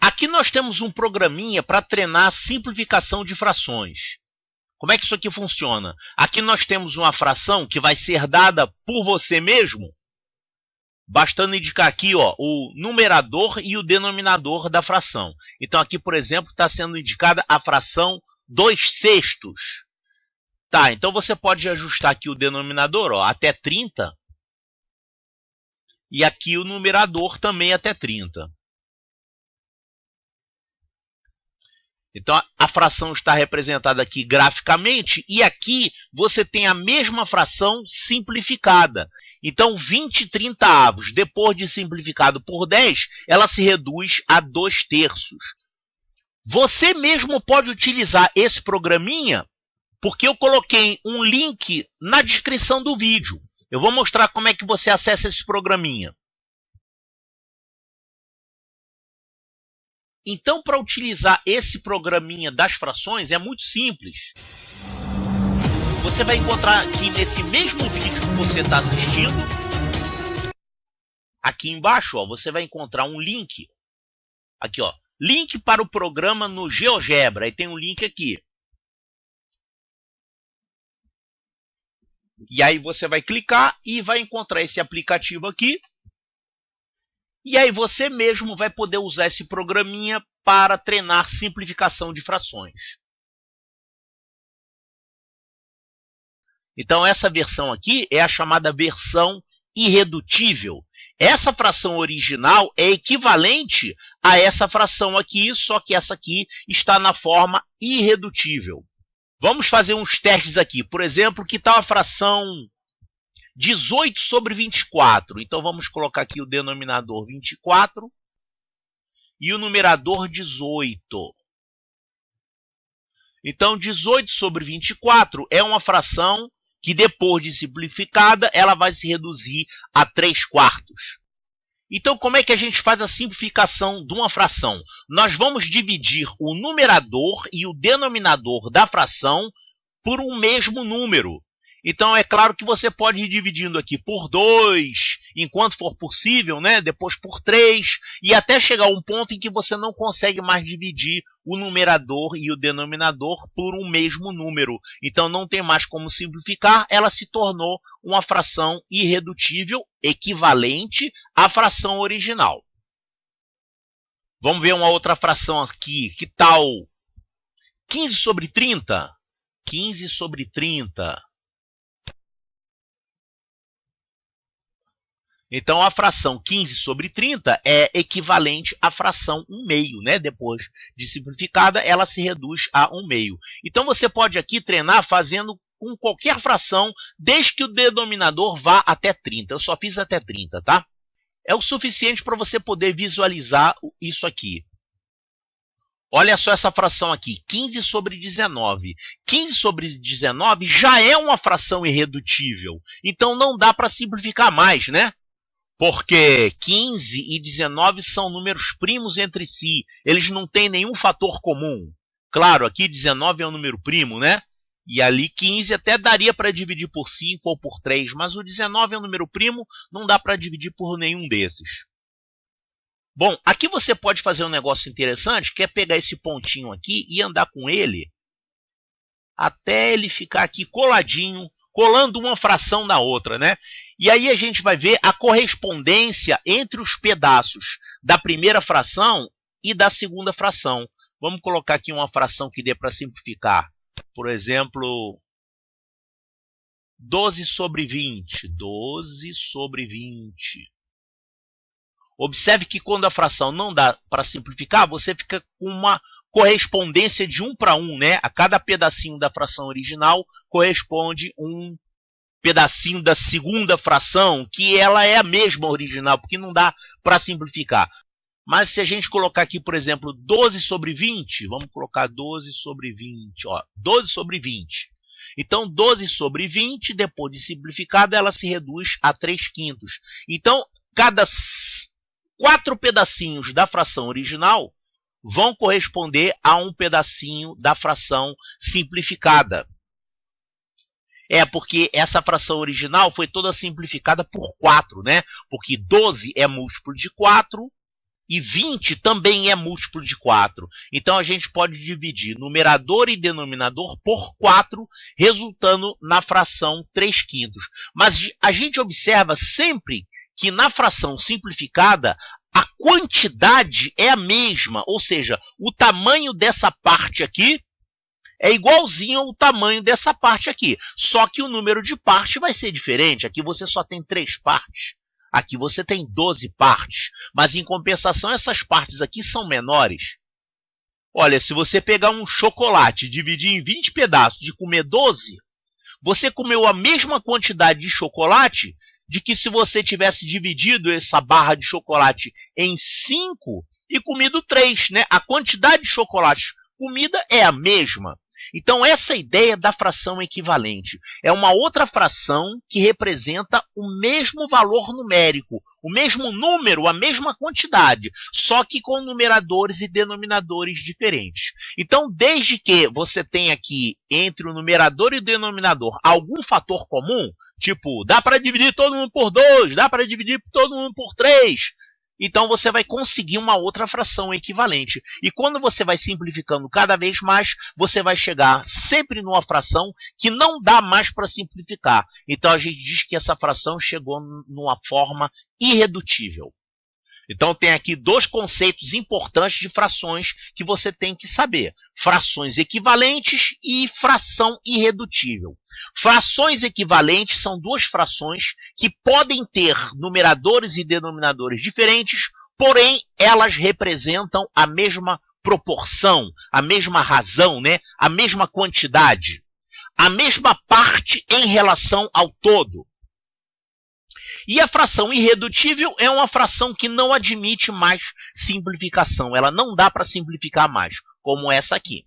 Aqui nós temos um programinha para treinar a simplificação de frações. Como é que isso aqui funciona? Aqui nós temos uma fração que vai ser dada por você mesmo, bastando indicar aqui ó, o numerador e o denominador da fração. Então aqui, por exemplo, está sendo indicada a fração 2/6. Tá, então você pode ajustar aqui o denominador ó, até 30. E aqui o numerador também até 30. Então, a fração está representada aqui graficamente e aqui você tem a mesma fração simplificada. Então, 20/30, depois de simplificado por 10, ela se reduz a 2/3. Você mesmo pode utilizar esse programinha, porque eu coloquei um link na descrição do vídeo. Eu vou mostrar como é que você acessa esse programinha. Então, para utilizar esse programinha das frações, é muito simples. Você vai encontrar aqui nesse mesmo vídeo que você está assistindo, aqui embaixo, ó, você vai encontrar um link. Aqui, ó, link para o programa no GeoGebra. Aí tem um link aqui. E aí você vai clicar e vai encontrar esse aplicativo aqui. E aí você mesmo vai poder usar esse programinha para treinar simplificação de frações. Então essa versão aqui é a chamada versão irredutível. Essa fração original é equivalente a essa fração aqui, só que essa aqui está na forma irredutível. Vamos fazer uns testes aqui. Por exemplo, que tal a fração 18/24. Então, vamos colocar aqui o denominador 24 e o numerador 18. Então, 18/24 é uma fração que, depois de simplificada, ela vai se reduzir a 3/4. Então, como é que a gente faz a simplificação de uma fração? Nós vamos dividir o numerador e o denominador da fração por um mesmo número. Então, é claro que você pode ir dividindo aqui por 2, enquanto for possível, né? Depois por 3, e até chegar a um ponto em que você não consegue mais dividir o numerador e o denominador por um mesmo número. Então, não tem mais como simplificar, ela se tornou uma fração irredutível, equivalente à fração original. Vamos ver uma outra fração aqui. Que tal 15/30? 15/30. Então, a fração 15/30 é equivalente à fração 1/2, né? Depois de simplificada, ela se reduz a 1/2. Então, você pode aqui treinar fazendo com qualquer fração, desde que o denominador vá até 30. Eu só fiz até 30, tá? É o suficiente para você poder visualizar isso aqui. Olha só essa fração aqui, 15/19. 15/19 já é uma fração irredutível. Então, não dá para simplificar mais, né? Porque 15 e 19 são números primos entre si. Eles não têm nenhum fator comum. Claro, aqui 19 é um número primo, né? E ali 15 até daria para dividir por 5 ou por 3. Mas o 19 é um número primo, não dá para dividir por nenhum desses. Bom, aqui você pode fazer um negócio interessante, que é pegar esse pontinho aqui e andar com ele até ele ficar aqui coladinho, colando uma fração na outra, né? E aí a gente vai ver a correspondência entre os pedaços da primeira fração e da segunda fração. Vamos colocar aqui uma fração que dê para simplificar. Por exemplo, 12/20. 12/20. Observe que quando a fração não dá para simplificar, você fica com uma correspondência de 1 para 1, né? A cada pedacinho da fração original corresponde um pedacinho da segunda fração, que ela é a mesma original, porque não dá para simplificar. Mas se a gente colocar aqui, por exemplo, 12/20, vamos colocar 12/20, ó, 12/20. Então, 12/20, depois de simplificada, ela se reduz a 3/5. Então, cada 4 pedacinhos da fração original vão corresponder a um pedacinho da fração simplificada. É porque essa fração original foi toda simplificada por 4, né? Porque 12 é múltiplo de 4 E 20 também é múltiplo de 4. Então, a gente pode dividir numerador e denominador por 4, resultando na fração 3/5. Mas a gente observa sempre que na fração simplificada, a quantidade é a mesma. Ou seja, o tamanho dessa parte aqui é igualzinho ao tamanho dessa parte aqui. Só que o número de parte vai ser diferente. Aqui você só tem 3 partes. Aqui você tem 12 partes. Mas, em compensação, essas partes aqui são menores. Olha, se você pegar um chocolate e dividir em 20 pedaços e comer 12, você comeu a mesma quantidade de chocolate de que se você tivesse dividido essa barra de chocolate em 5 e comido 3. Né? A quantidade de chocolate comida é a mesma. Então, essa ideia da fração equivalente é uma outra fração que representa o mesmo valor numérico, o mesmo número, a mesma quantidade, só que com numeradores e denominadores diferentes. Então, desde que você tenha aqui entre o numerador e o denominador algum fator comum, tipo, dá para dividir todo mundo por 2, dá para dividir todo mundo por 3, então você vai conseguir uma outra fração equivalente. E quando você vai simplificando cada vez mais, você vai chegar sempre numa fração que não dá mais para simplificar. Então a gente diz que essa fração chegou numa forma irredutível. Então tem aqui 2 conceitos importantes de frações que você tem que saber. Frações equivalentes e fração irredutível. Frações equivalentes são 2 frações que podem ter numeradores e denominadores diferentes, porém elas representam a mesma proporção, a mesma razão, né? A mesma quantidade, a mesma parte em relação ao todo. E a fração irredutível é uma fração que não admite mais simplificação. Ela não dá para simplificar mais, como essa aqui.